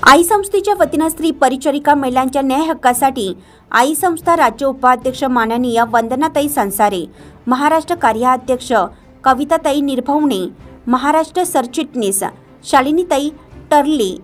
आई संस्थेच्या वतीनं स्त्री परिचारिका महिलांच्या न्याय हक्कासाठी आई संस्था राज्य उपाध्यक्ष माननीय वंदनाताई संसारे, महाराष्ट्र कार्याध्यक्ष कविताताई निर्भवणे, महाराष्ट्र सरचिटणीस शालिनीताई टर्ले,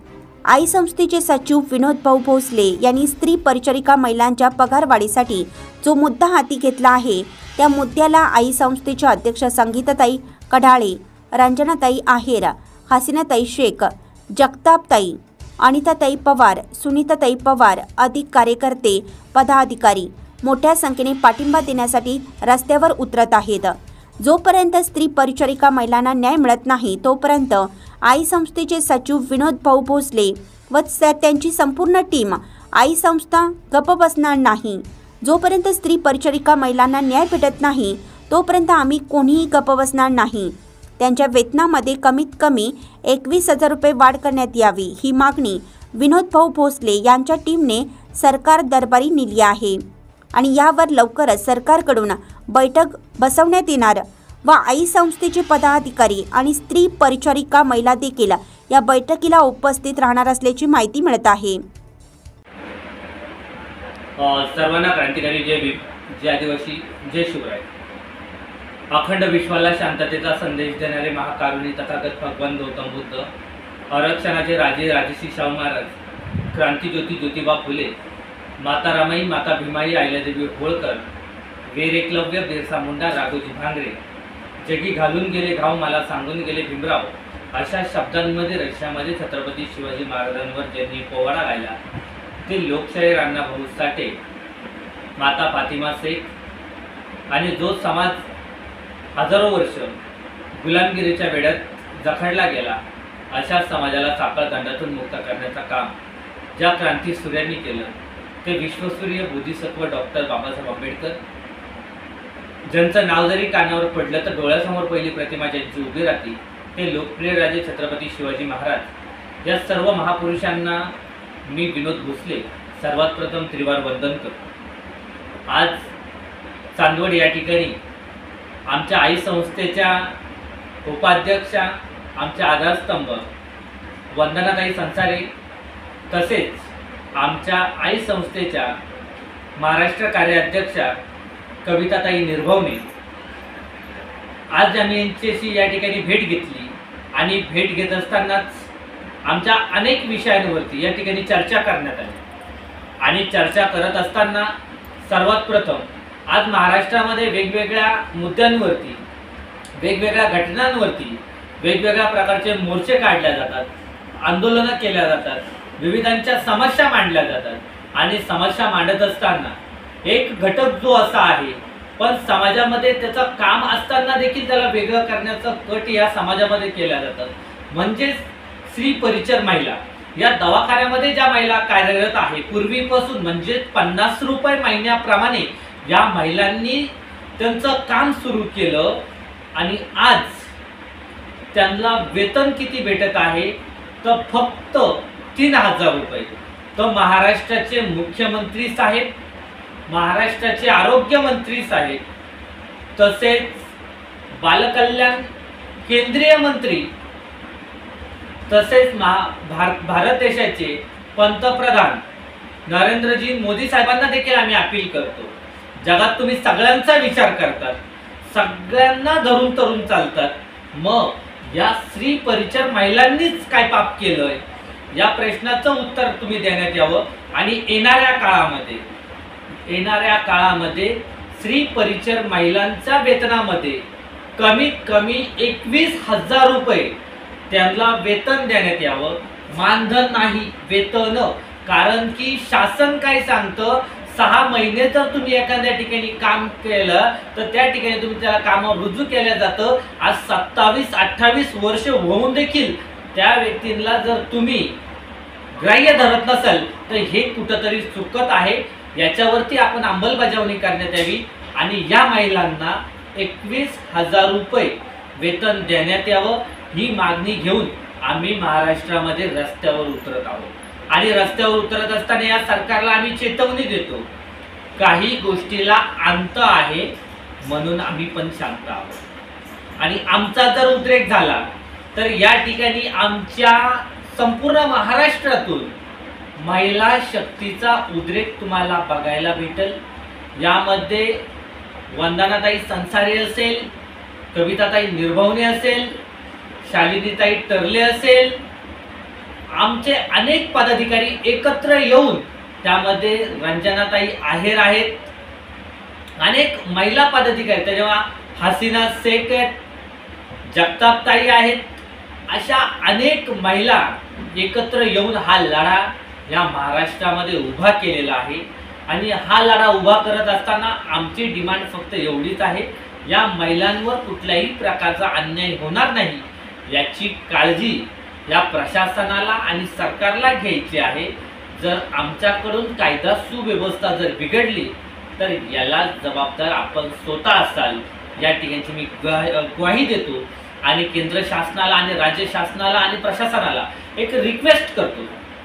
आई संस्थेचे सचिव विनोद भाऊ भोसले यांनी स्त्री परिचारिका महिलांच्या पगारवाढीसाठी जो मुद्दा हाती घेतला आहे त्या मुद्द्याला आई संस्थेच्या अध्यक्ष संगीताताई कढाळे, रंजनाताई आहेर, हसीनाताई शेख, जगतापताई, अनिताताई पवार, सुनीताताई पवार अधिक कार्यकर्ते पदाधिकारी मोठ्या संख्येने पाठिंबा देण्यासाठी रस्त्यावर उतरत आहेत। जोपर्यंत स्त्री परिचारिका महिलांना न्याय मिळत नाही तोपर्यंत आई संस्थेचे सचिव विनोद भाऊ भोसले व त्यांची संपूर्ण टीम आई संस्था गप्प बसणार नाही। जोपर्यंत स्त्री परिचारिका महिलांना न्याय भेटत नाही तोपर्यंत आम्ही कोणीही गप्प बसणार नाही। त्यांच्या वेतनामध्ये कमीत कमी 21,000 रुपये वाढ करण्यात यावी ही मागणी विनोद भाऊ भोसले यांच्या टीमने सरकार दरबारी नेली आहे आणि यावर लवकरच सरकारकडून बैठक बसवण्यात येणार व आई संस्थेचे पदाधिकारी आणि स्त्री परिचारिका महिला देखील या बैठकीला उपस्थित राहणार असल्याची माहिती मिळत आहे। सर्वांना क्रांतिकारी जय भीम, जय आदिवासी, जय शिवराय। अखंड विश्वाला शांततेचा संदेश देणारे महाकारुणी तथागत भगवान गौतम बुद्ध, आरक्षणाचे राजे राजर्षी शाहू महाराज, क्रांतिज्योती ज्योतिबा फुले, माता रमाई, माता भीमाई, अहिल्यादेवी होळकर, वीर एकलव्य, बिरसा मुंडा, राघोजी भांगरे, जगी घालून गेले घाव मला सांगून गेले भीमराव अशा शब्दांमध्ये रशियामध्ये छत्रपती शिवाजी महाराजांवर ज्यांनी पोवाडा गायला ते लोकशाही अण्णाभाऊ साठे, माता फातिमा शेख आणि जो समाज हजारो वर्ष गुलामगिरीच्या वेड्यात जखडला गेला अशा समाजाला साखळ दंडातून मुक्त करण्याचं काम ज्या क्रांती सूर्यांनी केलं ते विश्वसूर्य बोधिसत्व डॉक्टर बाबासाहेब आंबेडकर, ज्यांचं नाव जरी कानावर पडलं तर डोळ्यासमोर पहिली प्रतिमा ज्यांची उभी राहते ते लोकप्रिय राजे छत्रपती शिवाजी महाराज। या सर्व महापुरुषांना मी विनोद भोसले सर्वात प्रथम त्रिवार वंदन करतो। आज चांदवड या ठिकाणी आमच्या आई संस्थेच्या उपाध्यक्षा, आमच्या आधारस्तंभ वंदनाताई संसारे तसेच आमच्या आई संस्थेच्या महाराष्ट्र कार्याध्यक्षा कविताताई निर्भवणे आज आम्ही यांच्याशी या ठिकाणी भेट घेतली आणि भेट घेत असतानाच आमच्या अनेक विषयांवरती या ठिकाणी चर्चा करण्यात आली आणि चर्चा करत असताना सर्वात प्रथम आज महाराष्ट्रामध्ये वेगवेगळ्या मुद्द्यांवरती, वेगवेगळ्या घटनांवरती वेगवेगळ्या प्रकारचे मोर्चे काढले जातात, आंदोलनं केल्या जातात, विविधांच्या समस्या मांडल्या जातात आणि समस्या मांडत असताना एक घटक जो असा आहे पण समाजामध्ये त्याचं काम असताना देखील त्याला वेगळं करण्याचं कट या समाजामध्ये केल्या जातात। म्हणजे स्त्री परिचर महिला या दवाखान्यामध्ये ज्या महिला कार्यरत आहे पूर्वीपासून म्हणजे 50 रुपये महिन्याप्रमाणे या महिलांनी त्यांचं काम सुरू केलं आणि आज त्यांना वेतन किती भेटत आहे तर फक्त 3,000 रुपये। तर महाराष्ट्राचे मुख्यमंत्री साहेब, महाराष्ट्राचे आरोग्य मंत्री साहेब तसेच बालकल्याण केंद्रीय मंत्री तसेच भारत देशाचे पंतप्रधान नरेंद्रजी मोदी साहेबांना देखील आम्ही अपील करतो, जगात तुम्ही सगळ्यांचा विचार करतात, सगळ्यांना धरून तरून चालतात, मग या स्त्री परिचर महिलांनीच काय पाप केलंय या प्रश्नाचं उत्तर तुम्ही देण्यात यावं आणि येणाऱ्या काळामध्ये स्त्री परिचर महिलांच्या वेतनामध्ये कमीत कमी 21,000 रुपये त्यांना वेतन देण्यात यावं, मानधन नाही वेतन। कारण की शासन काय सांगतं 6 महिने जर तुम्ही एखाद्या ठिकाणी काम केलं तर त्या ठिकाणी तुम्ही त्याला कामावर रुजू केलं जातं। आज 27-28 वर्ष होऊन देखील त्या व्यक्तीला जर तुम्ही ग्राह्य धरत नसाल तर हे कुठंतरी चुकत आहे, याच्यावरती आपण अंमलबजावणी करण्यात यावी आणि या महिलांना 21,000 रुपये वेतन देण्यात यावं ही मागणी घेऊन आम्ही महाराष्ट्रामध्ये रस्त्यावर उतरत आहोत आणि रस्त्यावर उतरत असताना या सरकारला आम्ही चेतवणी देतो, काही गोष्टीला अंत आहे म्हणून आम्ही पण शांत आहोत आणि आमचा जर उद्रेक झाला तर या ठिकाणी आमच्या संपूर्ण महाराष्ट्रातून महिला शक्तीचा उद्रेक तुम्हाला बघायला भेटेल। यामध्ये वंदनाताई संसारे असेल, कविताताई निर्भवणे असेल, शालिनीताई टर्ले असेल, आमचे अनेक पदाधिकारी एकत्र येऊन त्यामध्ये रंजनाताई आहेर आहेत, अनेक महिला पदाधिकारी त्याच्यावर हसीना शेख आहेत, जगतापताई आहेत, अशा अनेक महिला एकत्र येऊन हा लढा या महाराष्ट्रामध्ये उभा केलेला आहे। आणि हा लढा उभा करत असताना आमची डिमांड फक्त एवढीच आहे, या महिलांवर कुठल्याही प्रकारचा अन्याय होणार नाही याची काळजी या प्रशासनाला आणि सरकारला घ्यायची आहे। जर आमच्याकडून कायदा सुव्यवस्था जर बिघडली तर याला जबाबदार आपण स्वतः असाल या ठिकाणी मी ग्वाही देतो। आणि केंद्र शासनाला आणि राज्य शासनाला आणि प्रशासनाला एक रिक्वेस्ट करतो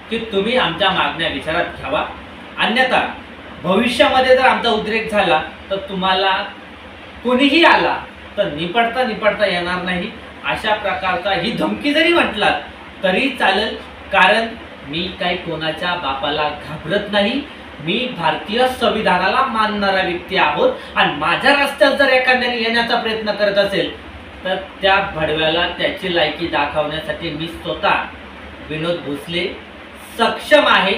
की तुम्ही आमच्या मागण्या विचारात घ्यावा, अन्यथा भविष्यामध्ये जर आमचा उद्रेक झाला तर तुम्हाला कोणीही आला तर निपटता येणार नाही, अशा प्रकारचा ही धमकी जरी म्हटलात तरी चालेल। कारण मी काही कोणाच्या बापाला घाबरत नाही, मी भारतीय संविधानाला मानणारा व्यक्ती आहोत। आणि माझ्या रस्त्यात जर एखाद्याने येण्याचा प्रयत्न करत असेल तर त्या भडव्याला त्याची लायकी दाखवण्यासाठी मी स्वतः विनोद भोसले सक्षम आहे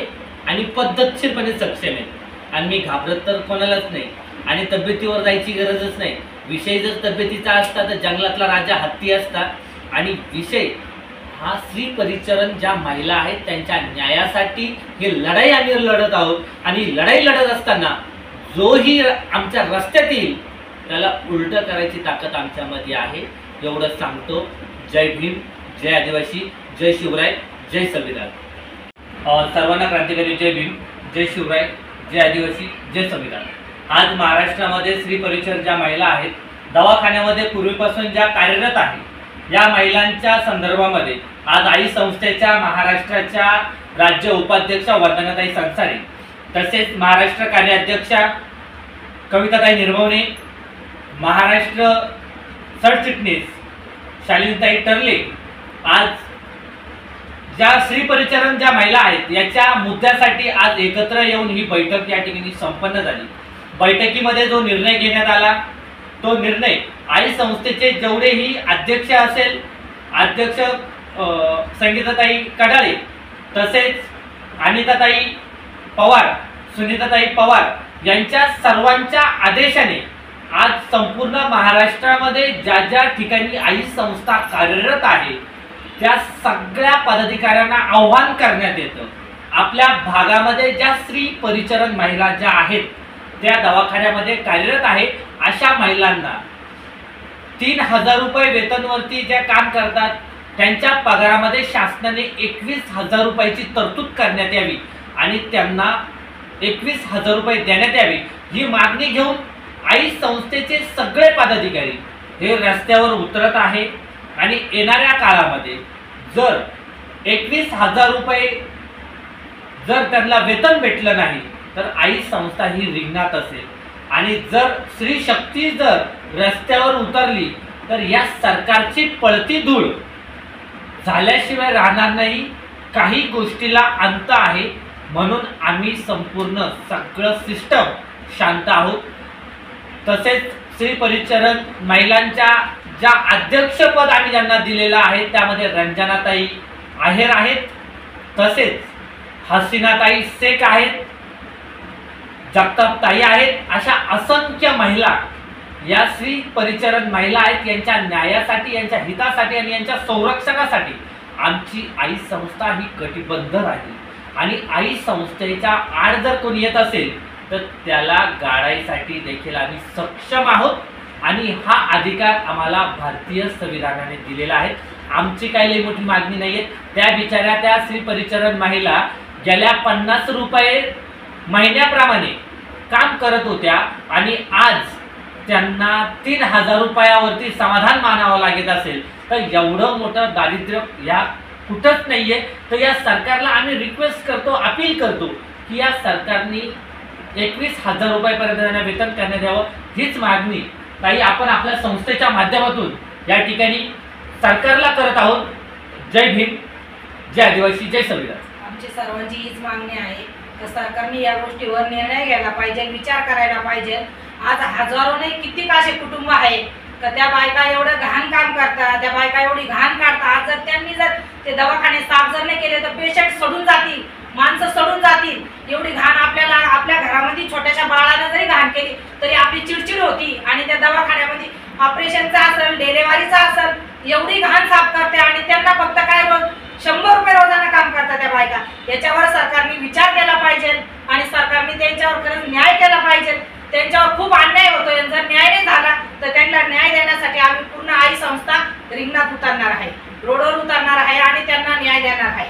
आणि पद्धतशीरपणे सक्षम आहे। आणि मी घाबरत तर कोणालाच नाही आणि तब्येतीवर जायची गरजच नाही। विषय जर तब्येतीचा असता तर जंगलातला राजा हत्ती असता। आणि विषय हा स्त्री परिचरण ज्या महिला आहेत त्यांच्या न्यायासाठी ही लढाई आम्ही लढत आहोत। आणि लढाई लढत असताना जोही आमच्या रस्त्यात येईल त्याला उलट करायची ताकद आमच्यामध्ये आहे, एवढं सांगतो। जय भीम, जय आदिवासी, जय शिवराय, जय संविधान। सर्वांना क्रांतिकारी जय भीम, जय शिवराय, जय आदिवासी, जय संविधान। आज महाराष्ट्रामध्ये स्त्री परिचर ज्या महिला आहेत, दवाखान्यामध्ये पूर्वीपासून ज्या कार्यरत आहेत, या महिलांच्या संदर्भामध्ये आज आई संस्थेच्या महाराष्ट्राच्या राज्य उपाध्यक्षा वंदनाताई संसारे, तसेच महाराष्ट्र कार्याध्यक्षा कविताताई निर्भवणे, महाराष्ट्र सरचिटणीस शालिनीताई टर्ले, आज ज्या स्त्री परिचरण ज्या महिला आहेत याच्या मुद्द्यासाठी आज एकत्र येऊन ही बैठक या ठिकाणी संपन्न झाली। बैठकीमध्ये जो निर्णय घेण्यात आला तो निर्णय आई संस्थेचे जेवढेही अध्यक्ष असेल, अध्यक्ष संगीताताई कडाळे, तसेच अनिताताई पवार, सुनीताताई पवार यांच्या सर्वांच्या आदेशाने आज संपूर्ण महाराष्ट्रामध्ये ज्या ज्या ठिकाणी आई संस्था कार्यरत आहे त्या सगळ्या पदाधिकाऱ्यांना आव्हान करण्यात येतं, आपल्या भागामध्ये ज्या स्त्री परिचरण महिला ज्या आहेत त्या दवाखान्यामध्ये कार्यरत आहे अशा महिलांना 3000 रुपये वेतनवरती ज्या काम करतात त्यांच्या पगारामध्ये शासनाने 21,000 रुपयाची तरतूद करण्यात यावी आणि त्यांना 21,000 रुपये देण्यात यावे ही मागणी घेऊन आई संस्थेचे सगळे पदाधिकारी हे रस्त्यावर उतरत आहे। आणि येणाऱ्या काळामध्ये जर 21,000 रुपये जर त्यांना वेतन भेटलं नाही तर आई संस्था ही रिंगणात असेल। आणि जर स्त्री शक्ती जर रस्त्यावर उतरली तर या सरकारची पळती धूळ झाल्याशिवाय राहणार नाही। काही गोष्टीला अंत आहे, म्हणून आम्ही संपूर्ण सगळं सिस्टम शांत आहोत। तसेच स्त्री परिचरण महिलांच्या ज्या अध्यक्षपद आम्ही ज्यांना दिलेलं आहे त्यामध्ये रंजनाताई आहेर आहेत, तसेच हसीनाताई शेख आहेत, जगतापताई आहेत, अशा असंख्य महिला या स्त्री परिचरण महिला आहेत। यांच्या न्यायासाठी, यांच्या हितासाठी आणि यांच्या संरक्षणासाठी आमची आई संस्था ही कटिबद्ध राहील। आणि आई संस्थेच्या आड जर कोणी येत असेल तर त्याला गाडायसाठी देखील आम्ही सक्षम आहोत आणि हा अधिकार आम्हाला भारतीय संविधानाने दिलेला आहे। आमची काही लई मोठी मागणी नाहीये। त्या बिचाऱ्या त्या स्त्री परिचरण महिला गेल्या 50 रुपये महिन्याप्रमाणे काम करत होत्या आणि आज त्यांना 3000 रुपयावरती समाधान मानावं लागत असेल तर एवढं मोठं दारिद्र्य या कुठंच नाहीये। तर या सरकारला आम्ही रिक्वेस्ट करतो, अपील करतो की या सरकारने 21,000 रुपयापर्यंत वेतन करण्यात यावं, हीच मागणी ताई आपण आपल्या संस्थेच्या माध्यमातून या ठिकाणी सरकारला करत आहोत। जय भीम, जय आदिवासी जय संविधान। आमची सर्वांची हीच मागणी आहे तर सरकारने या गोष्टीवर निर्णय घ्यायला पाहिजे, विचार करायला पाहिजे। आज हजारो नाही कित्येक असे कुटुंब आहे तर त्या बायका एवढं घाण काम करतात, त्या बायका एवढी घाण काढतात। आज जर त्यांनी जर ते दवाखाने साफ जर नाही केले तर पेशंट सोडून जातील, माणसं सोडून जातील। एवढी घाण आपल्याला आपल्या घरामध्ये छोट्याशा बाळाला जरी घाण केली तरी आपली चिडचिड होती आणि त्या दवाखान्यामध्ये ऑपरेशनचा असेल, डिलिव्हरीचा असेल, एवढी घाण साफ करते आणि त्यांना फक्त काय रोज 100 रुपये रोजानं काम करतात त्या बायका। याच्यावर सरकारने विचार केला पाहिजे आणि सरकारने त्यांच्यावर खरंच न्याय केला पाहिजे। त्यांच्यावर खूप अन्याय होतोय, जर न्याय नाही झाला तर त्यांना न्याय देण्यासाठी आम्ही पूर्ण आई संस्था रिंगणात उतरणार आहे, रोडवर उतरणार आहे आणि त्यांना न्याय देणार आहे।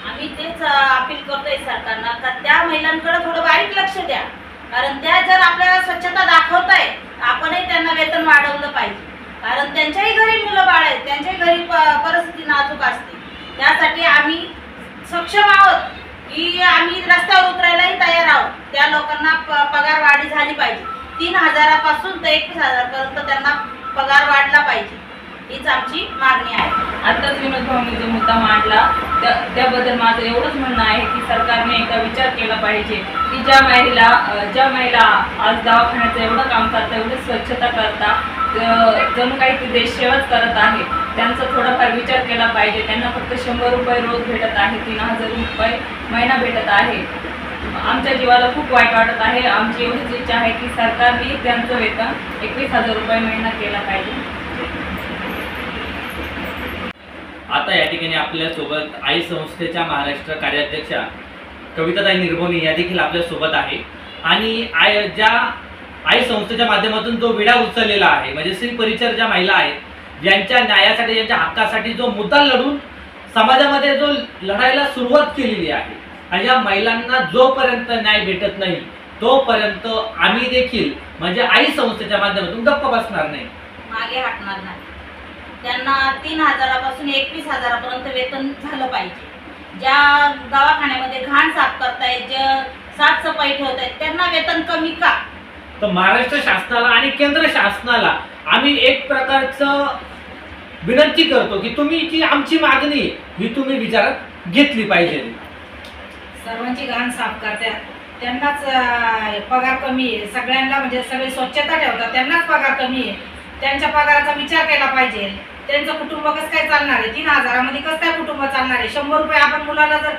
आम्ही तेच अपील करतोय सरकारला का त्या महिलांकडे थोडं बारीक लक्ष द्या, कारण त्या जर आपल्याला स्वच्छता दाखवताय आपणही त्यांना वेतन वाढवलं पाहिजे, कारण त्यांच्याही घरी मुलं बाळ आहेत, त्यांच्याही घरी परिस्थिती नाजूक असते। त्यासाठी आम्ही सक्षम आहोत की आम्ही रस्त्यावर उतरायलाही तयार आहोत। त्या लोकांना पगार वाढी झाली पाहिजे, 3,000 ते 21,000 पर्यंत त्यांना पगार वाढला पाहिजे, हीच आमची मागणी आहे। आत्ताच विनोद भाऊंनी जो मुद्दा मांडला त्याबद्दल माझं एवढंच म्हणणं आहे की सरकारने एकदा विचार केला पाहिजे की ज्या महिला आज दवाखान्याचं एवढं काम करतात, एवढं स्वच्छता करतात, जणू काही ते देशसेवाच करत आहे, त्यांचा थोडाफार विचार केला पाहिजे। त्यांना फक्त 100 रुपये रोज भेटत आहे, 3,000 रुपये महिना भेटत आहे। आमच्या जीवाला खूप वाईट वाटत आहे। आमची एवढीच इच्छा आहे की सरकारने त्यांचं वेतन 21,000 रुपये महिना केला पाहिजे। आता या ठिकाणी आपल्या सोबत आई संस्थेच्या महाराष्ट्र कार्याध्यक्षा कविताताई निर्भवणे या देखील आपल्या सोबत आहे आणि आई संस्थेच्या माध्यमातून जो विडा उचललेला आहे म्हणजे स्त्री परिचर ज्या महिला आहेत यांच्या न्यायासाठी, यांच्या हक्कासाठी जो मुद्दा लढून समाजामध्ये जो लढायला सुरुवात केलेली आहे आणि या महिलांना जोपर्यंत न्याय भेटत नाही तोपर्यंत आम्ही देखील म्हणजे आई संस्थेच्या माध्यमातून गप्प बसणार नाही, मागे हटणार नाही। त्यांना 3,000 ते 21,000 पर्यंत वेतन झालं पाहिजे। ज्या दवाखान्यामध्ये घाण साफ करतायत, जे साफसफाई ठेवतायत त्यांना वेतन कमी का? तर महाराष्ट्र शासनाला आणि केंद्र शासनाला आम्ही एक प्रकारचं विनंती करतो की तुम्ही जी आमची मागणी ही तुम्ही विचारात घेतली पाहिजे। सर्वांची घाण साफ करतात त्यांनाच पगार कमी आहे, सगळ्यांना म्हणजे सगळे स्वच्छता ठेवतात त्यांनाच पगार कमी आहे। त्यांच्या पगाराचा विचार केला पाहिजे। त्यांचं कुटुंब कसं काय चालणार आहे? 3,000 मध्ये कसं काय कुटुंब चालणार आहे? 100 रुपये आपण मुलाला जर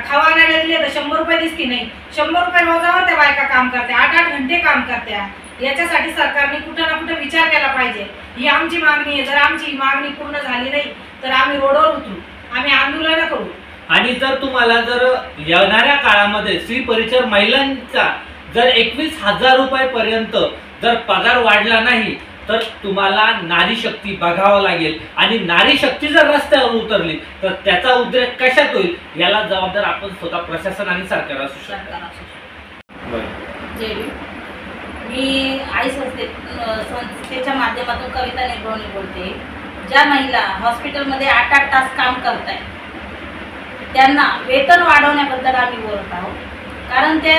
खावायला दिले तर 100 रुपये दिसती नाही, 100 रुपये रोजावर त्या बायका काम करते, 8-8 घंटे काम करत्या। याच्यासाठी सरकारने कुठं ना कुठं विचार केला पाहिजे, ही आमची मागणी आहे। जर आमची मागणी पूर्ण झाली नाही तर आम्ही रोडवर उतरू, आम्ही आंदोलन करू। आणि जर तुम्हाला जर येणाऱ्या काळामध्ये स्त्री परिचर महिलांचा जर 21,000 रुपये पर्यंत जर पगार वाढला नाही तर तुम्हाला नारी शक्ती बघावं लागेल आणि नारी शक्ती जर रस्त्यावर उतरली तर त्याचा उद्रेक कशात होईल याला जबाबदार आपण स्वतः प्रशासन आणि सरकार असू शकतो। जय भीम। मी आई संस्थेच्या माध्यमातून कविता निर्भवणे बोलते। ज्या महिला हॉस्पिटलमध्ये 8-8 तास काम करत आहेत त्यांना वेतन वाढवण्याबद्दल आम्ही बोलत आहोत, कारण ते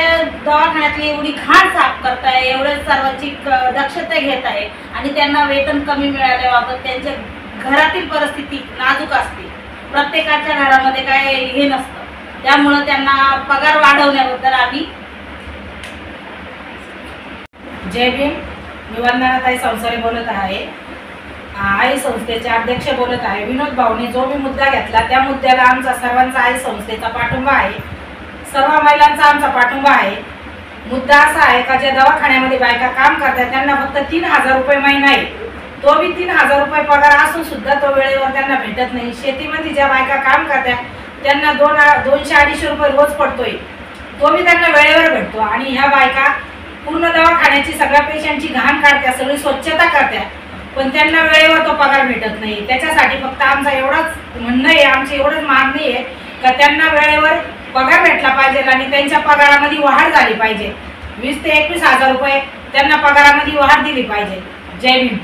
दवाखान्यातली एवढी घाण साफ करताय, एवढे सर्वांची दक्षता घेत आहे आणि त्यांना वेतन कमी मिळाल्याबाबत त्यांच्या घरातील परिस्थिती नाजूक असते। प्रत्येकाच्या घरामध्ये काय हे नसतं, त्यामुळं त्यांना पगार वाढवण्याबद्दल आम्ही जय भीम। मी वंदनाताई संसारे बोलत आहे, आई संस्थेचे अध्यक्ष बोलत आहे। विनोद भाऊने जो मी मुद्दा घेतला त्या मुद्द्याला आमचा सर्वांचा आई संस्थेचा पाठिंबा आहे, सर्व महिलांचा आमचा पाठिंबा आहे। मुद्दा असा आहे का ज्या दवाखान्यामध्ये बायका काम करतात त्यांना फक्त 3,000 रुपये महिना आहे, तो बी 3,000 रुपये पगार असून सुद्धा तो वेळेवर त्यांना भेटत नाही। शेतीमध्ये ज्या बायका काम करतात त्यांना 200-250 रुपये रोज पडतोय, तो बी त्यांना वेळेवर भेटतो आणि ह्या बायका पूर्ण दवाखान्याची सगळ्या पेशंटची घाण काढत्या, सगळी स्वच्छता करतात, पण त्यांना वेळेवर तो पगार भेटत नाही। त्याच्यासाठी फक्त आमचा एवढाच म्हणणं आहे, आमची एवढंच मागणी आहे का त्यांना वेळेवर पगार भेटला पाहिजे आणि त्यांच्या पगारामध्ये वाढ झाली पाहिजे। 20,000 ते 21,000 रुपये त्यांना पगारामध्ये वाढ दिली पाहिजे। जय भीम।